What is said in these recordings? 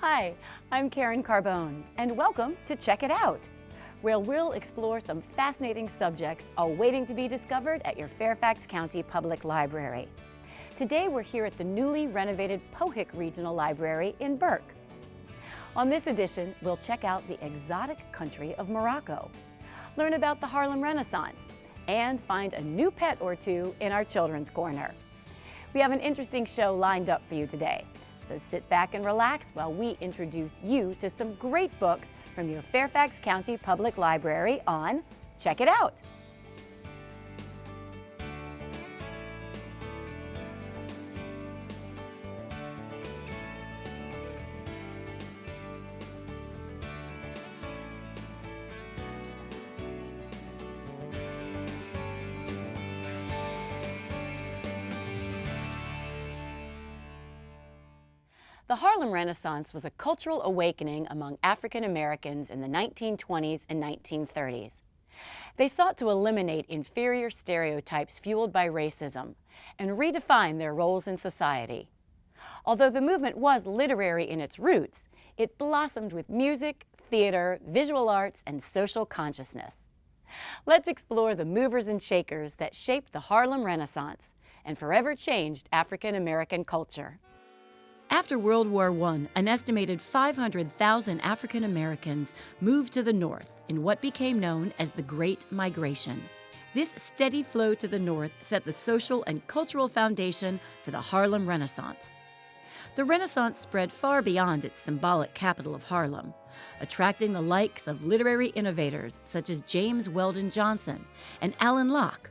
Hi, I'm Karen Carbone, and welcome to Check It Out, where we'll explore some fascinating subjects awaiting to be discovered at your Fairfax County Public Library. Today we're here at the newly renovated Pohick Regional Library in Burke. On this edition, we'll check out the exotic country of Morocco, learn about the Harlem Renaissance, and find a new pet or two in our Children's Corner. We have an interesting show lined up for you today, so sit back and relax while we introduce you to some great books from your Fairfax County Public Library on Check It Out. The Harlem Renaissance was a cultural awakening among African Americans in the 1920s and 1930s. They sought to eliminate inferior stereotypes fueled by racism and redefine their roles in society. Although the movement was literary in its roots, it blossomed with music, theater, visual arts, and social consciousness. Let's explore the movers and shakers that shaped the Harlem Renaissance and forever changed African American culture. After World War I, an estimated 500,000 African Americans moved to the north in what became known as the Great Migration. This steady flow to the north set the social and cultural foundation for the Harlem Renaissance. The Renaissance spread far beyond its symbolic capital of Harlem, attracting the likes of literary innovators such as James Weldon Johnson and Alain Locke,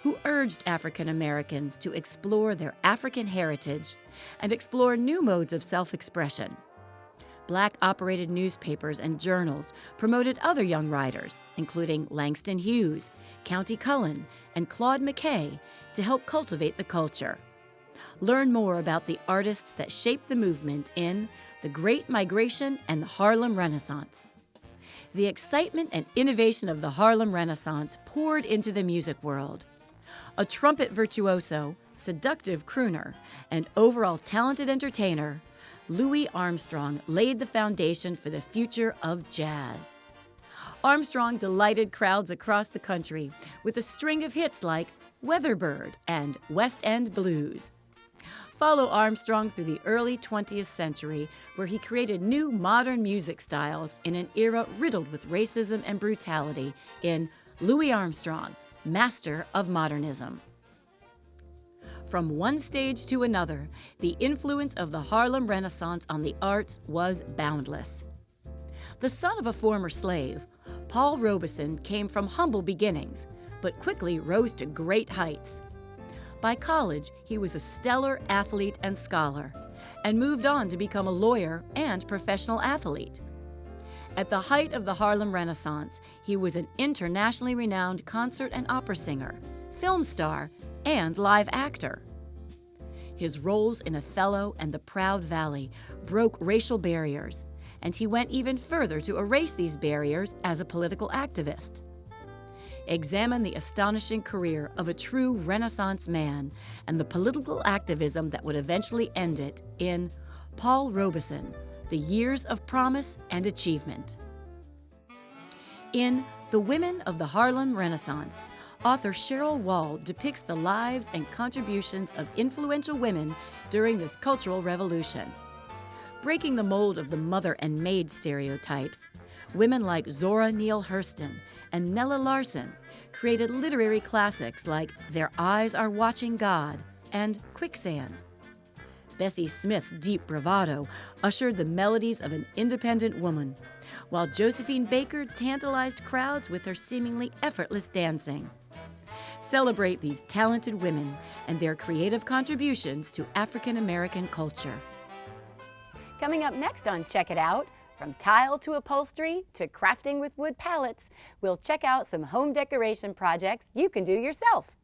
who urged African Americans to explore their African heritage and explore new modes of self-expression. Black-operated newspapers and journals promoted other young writers, including Langston Hughes, Countee Cullen, and Claude McKay, to help cultivate the culture. Learn more about the artists that shaped the movement in The Great Migration and the Harlem Renaissance. The excitement and innovation of the Harlem Renaissance poured into the music world. A trumpet virtuoso, seductive crooner, and overall talented entertainer, Louis Armstrong laid the foundation for the future of jazz. Armstrong delighted crowds across the country with a string of hits like Weatherbird and West End Blues. Follow Armstrong through the early 20th century, where he created new modern music styles in an era riddled with racism and brutality in Louis Armstrong, Master of Modernism. From one stage to another, the influence of the Harlem Renaissance on the arts was boundless. The son of a former slave, Paul Robeson came from humble beginnings, but quickly rose to great heights. By college, he was a stellar athlete and scholar, and moved on to become a lawyer and professional athlete. At the height of the Harlem Renaissance, he was an internationally renowned concert and opera singer, film star, and live actor. His roles in Othello and The Proud Valley broke racial barriers, and he went even further to erase these barriers as a political activist. Examine the astonishing career of a true Renaissance man and the political activism that would eventually end it in Paul Robeson, The Years of Promise and Achievement. In The Women of the Harlem Renaissance, author Cheryl Wall depicts the lives and contributions of influential women during this cultural revolution. Breaking the mold of the mother and maid stereotypes, women like Zora Neale Hurston and Nella Larson created literary classics like Their Eyes Are Watching God and Quicksand. Bessie Smith's deep bravado ushered the melodies of an independent woman, while Josephine Baker tantalized crowds with her seemingly effortless dancing. Celebrate these talented women and their creative contributions to African American culture. Coming up next on Check It Out, from tile to upholstery to crafting with wood pallets, we'll check out some home decoration projects you can do yourself.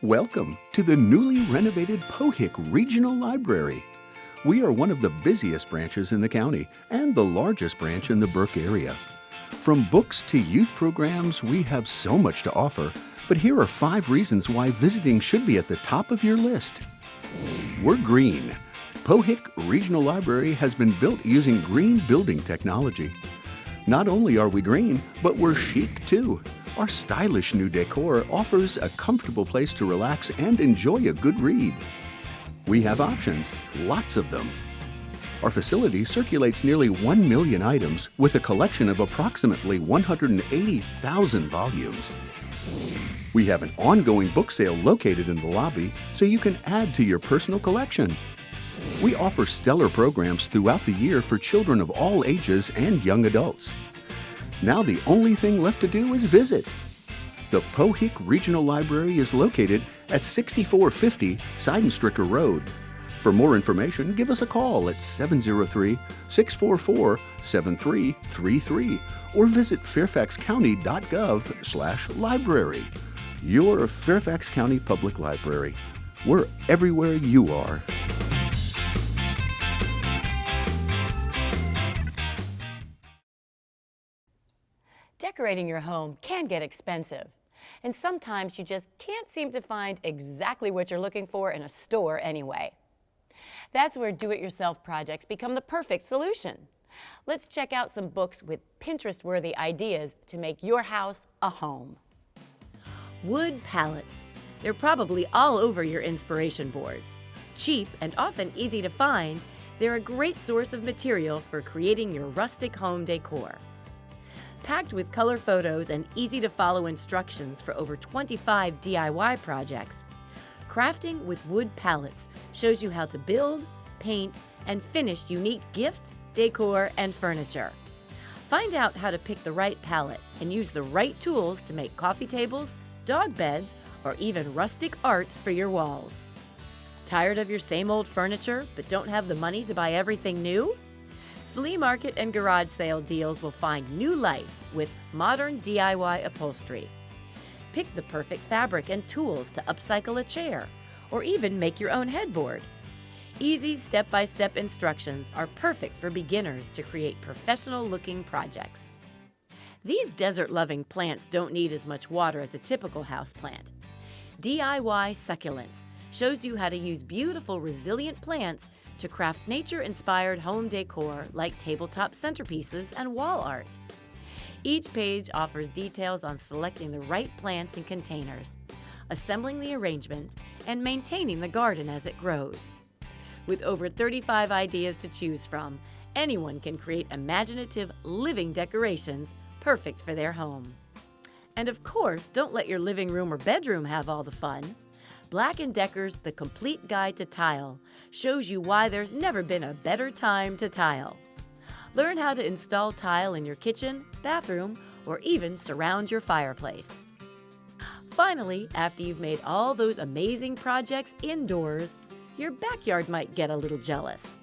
Welcome to the newly renovated Pohick Regional Library. We are one of the busiest branches in the county and the largest branch in the Burke area. From books to youth programs, we have so much to offer, But here are 5 reasons why visiting should be at the top of your list. We're green. Pohick Regional Library has been built using green building technology. Not only are we green, but we're chic too. Our stylish new decor offers a comfortable place to relax and enjoy a good read. We have options, lots of them. Our facility circulates nearly 1 million items with a collection of approximately 180,000 volumes. We have an ongoing book sale located in the lobby so you can add to your personal collection. We offer stellar programs throughout the year for children of all ages and young adults. Now the only thing left to do is visit. The Pohick Regional Library is located at 6450 Seidenstricker Road. For more information, give us a call at 703-644-7333 or visit fairfaxcounty.gov/library. Your Fairfax County Public Library. We're everywhere you are. Decorating your home can get expensive, and sometimes you just can't seem to find exactly what you're looking for in a store anyway. That's where do-it-yourself projects become the perfect solution. Let's check out some books with Pinterest-worthy ideas to make your house a home. Wood palettes. They're probably all over your inspiration boards. Cheap and often easy to find, they're a great source of material for creating your rustic home decor. Packed with color photos and easy-to-follow instructions for over 25 DIY projects, Crafting with Wood Palettes shows you how to build, paint, and finish unique gifts, decor, and furniture. Find out how to pick the right palette and use the right tools to make coffee tables, dog beds, or even rustic art for your walls. Tired of your same old furniture but don't have the money to buy everything new? Flea market and garage sale deals will find new life with modern DIY upholstery. Pick the perfect fabric and tools to upcycle a chair, or even make your own headboard. Easy step-by-step instructions are perfect for beginners to create professional-looking projects. These desert-loving plants don't need as much water as a typical houseplant. DIY Succulents shows you how to use beautiful, resilient plants to craft nature-inspired home decor like tabletop centerpieces and wall art. Each page offers details on selecting the right plants and containers, assembling the arrangement, and maintaining the garden as it grows. With over 35 ideas to choose from, anyone can create imaginative, living decorations perfect for their home. And of course, don't let your living room or bedroom have all the fun. Black & Decker's The Complete Guide to Tile shows you why there's never been a better time to tile. Learn how to install tile in your kitchen, bathroom, or even surround your fireplace. Finally, after you've made all those amazing projects indoors, your backyard might get a little jealous.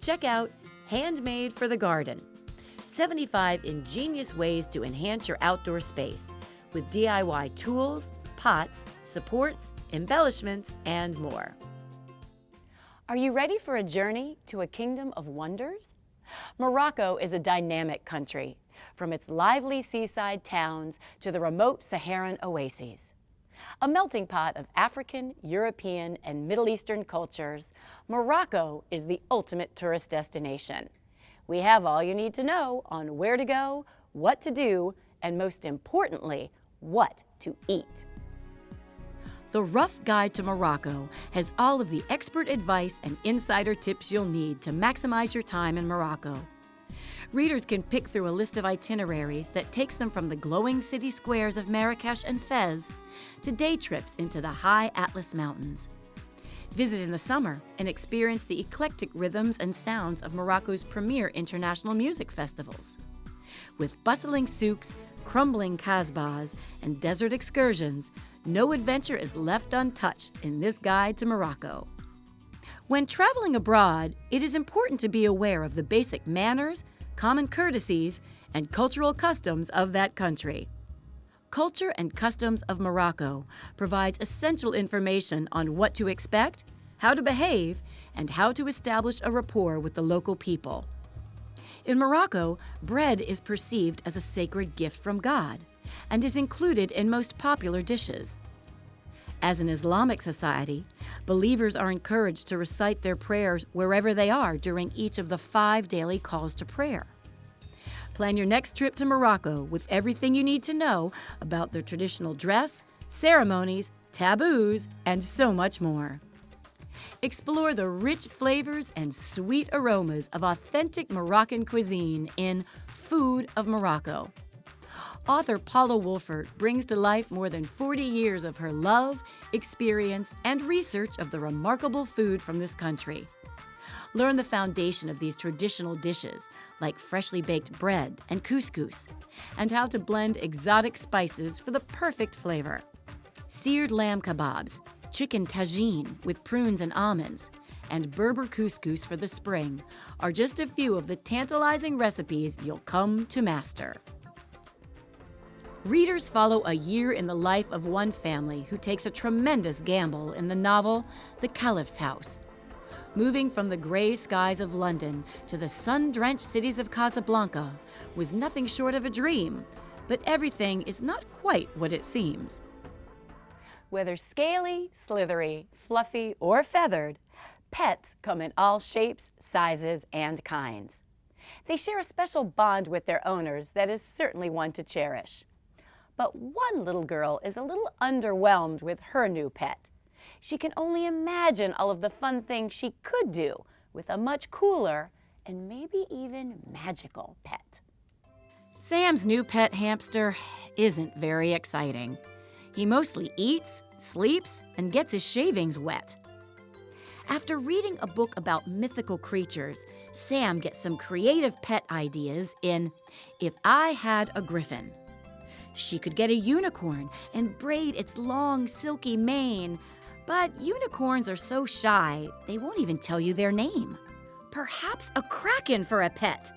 Check out Handmade for the Garden, 75 ingenious ways to enhance your outdoor space with DIY tools, pots, supports, embellishments, and more. Are you ready for a journey to a kingdom of wonders? Morocco is a dynamic country, from its lively seaside towns to the remote Saharan oases. A melting pot of African, European, and Middle Eastern cultures, Morocco is the ultimate tourist destination. We have all you need to know on where to go, what to do, and most importantly, what to eat. The Rough Guide to Morocco has all of the expert advice and insider tips you'll need to maximize your time in Morocco. Readers can pick through a list of itineraries that takes them from the glowing city squares of Marrakesh and Fez to day trips into the high Atlas Mountains. Visit in the summer and experience the eclectic rhythms and sounds of Morocco's premier international music festivals. With bustling souks, crumbling kasbahs, and desert excursions, no adventure is left untouched in this guide to Morocco. When traveling abroad, it is important to be aware of the basic manners, common courtesies, and cultural customs of that country. Culture and Customs of Morocco provides essential information on what to expect, how to behave, and how to establish a rapport with the local people. In Morocco, bread is perceived as a sacred gift from God, and is included in most popular dishes. As an Islamic society, believers are encouraged to recite their prayers wherever they are during each of the 5 daily calls to prayer. Plan your next trip to Morocco with everything you need to know about their traditional dress, ceremonies, taboos, and so much more. Explore the rich flavors and sweet aromas of authentic Moroccan cuisine in Food of Morocco. Author Paula Wolfert brings to life more than 40 years of her love, experience, and research of the remarkable food from this country. Learn the foundation of these traditional dishes, like freshly baked bread and couscous, and how to blend exotic spices for the perfect flavor. Seared lamb kebabs, chicken tagine with prunes and almonds, and Berber couscous for the spring are just a few of the tantalizing recipes you'll come to master. Readers follow a year in the life of one family who takes a tremendous gamble in the novel The Caliph's House. Moving from the gray skies of London to the sun-drenched cities of Casablanca was nothing short of a dream, but everything is not quite what it seems. Whether scaly, slithery, fluffy, or feathered, pets come in all shapes, sizes, and kinds. They share a special bond with their owners that is certainly one to cherish. But one little girl is a little underwhelmed with her new pet. She can only imagine all of the fun things she could do with a much cooler and maybe even magical pet. Sam's new pet hamster isn't very exciting. He mostly eats, sleeps, and gets his shavings wet. After reading a book about mythical creatures, Sam gets some creative pet ideas in If I Had a Griffin. She could get a unicorn and braid its long, silky mane, but unicorns are so shy, they won't even tell you their name. Perhaps a kraken for a pet.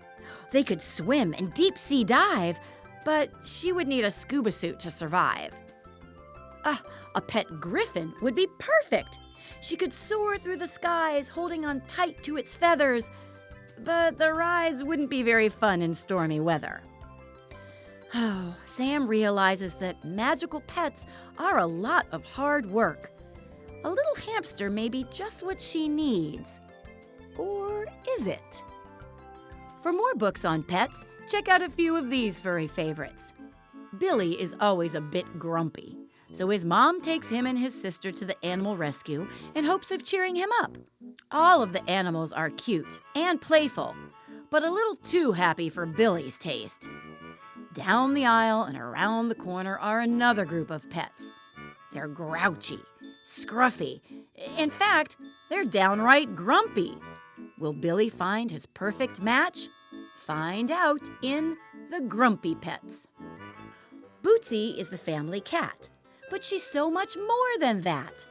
They could swim and deep-sea dive, but she would need a scuba suit to survive. A pet griffin would be perfect. She could soar through the skies, holding on tight to its feathers, but the rides wouldn't be very fun in stormy weather. Sam realizes that magical pets are a lot of hard work. A little hamster may be just what she needs. Or is it? For more books on pets, check out a few of these furry favorites. Billy is always a bit grumpy, so his mom takes him and his sister to the animal rescue in hopes of cheering him up. All of the animals are cute and playful, but a little too happy for Billy's taste. Down the aisle and around the corner are another group of pets. They're grouchy, scruffy. In fact, they're downright grumpy. Will Billy find his perfect match? Find out in The Grumpy Pets. Bootsy is the family cat, but she's so much more than that.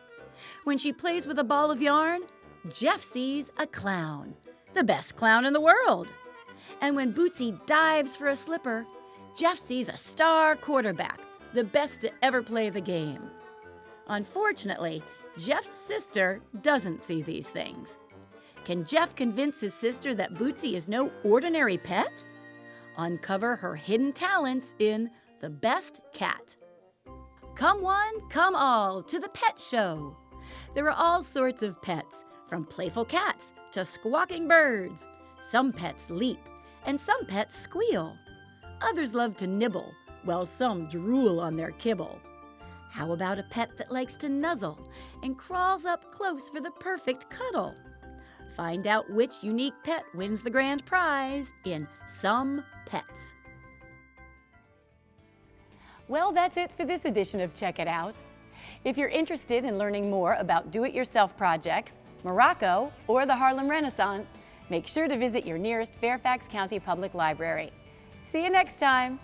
When she plays with a ball of yarn, Jeff sees a clown, the best clown in the world. And when Bootsy dives for a slipper, Jeff sees a star quarterback, the best to ever play the game. Unfortunately, Jeff's sister doesn't see these things. Can Jeff convince his sister that Bootsy is no ordinary pet? Uncover her hidden talents in The Best Cat. Come one, come all to the pet show. There are all sorts of pets, from playful cats to squawking birds. Some pets leap, and some pets squeal. Others love to nibble, while some drool on their kibble. How about a pet that likes to nuzzle and crawls up close for the perfect cuddle? Find out which unique pet wins the grand prize in Some Pets. Well, that's it for this edition of Check It Out. If you're interested in learning more about do-it-yourself projects, Morocco, or the Harlem Renaissance, make sure to visit your nearest Fairfax County Public Library. See you next time.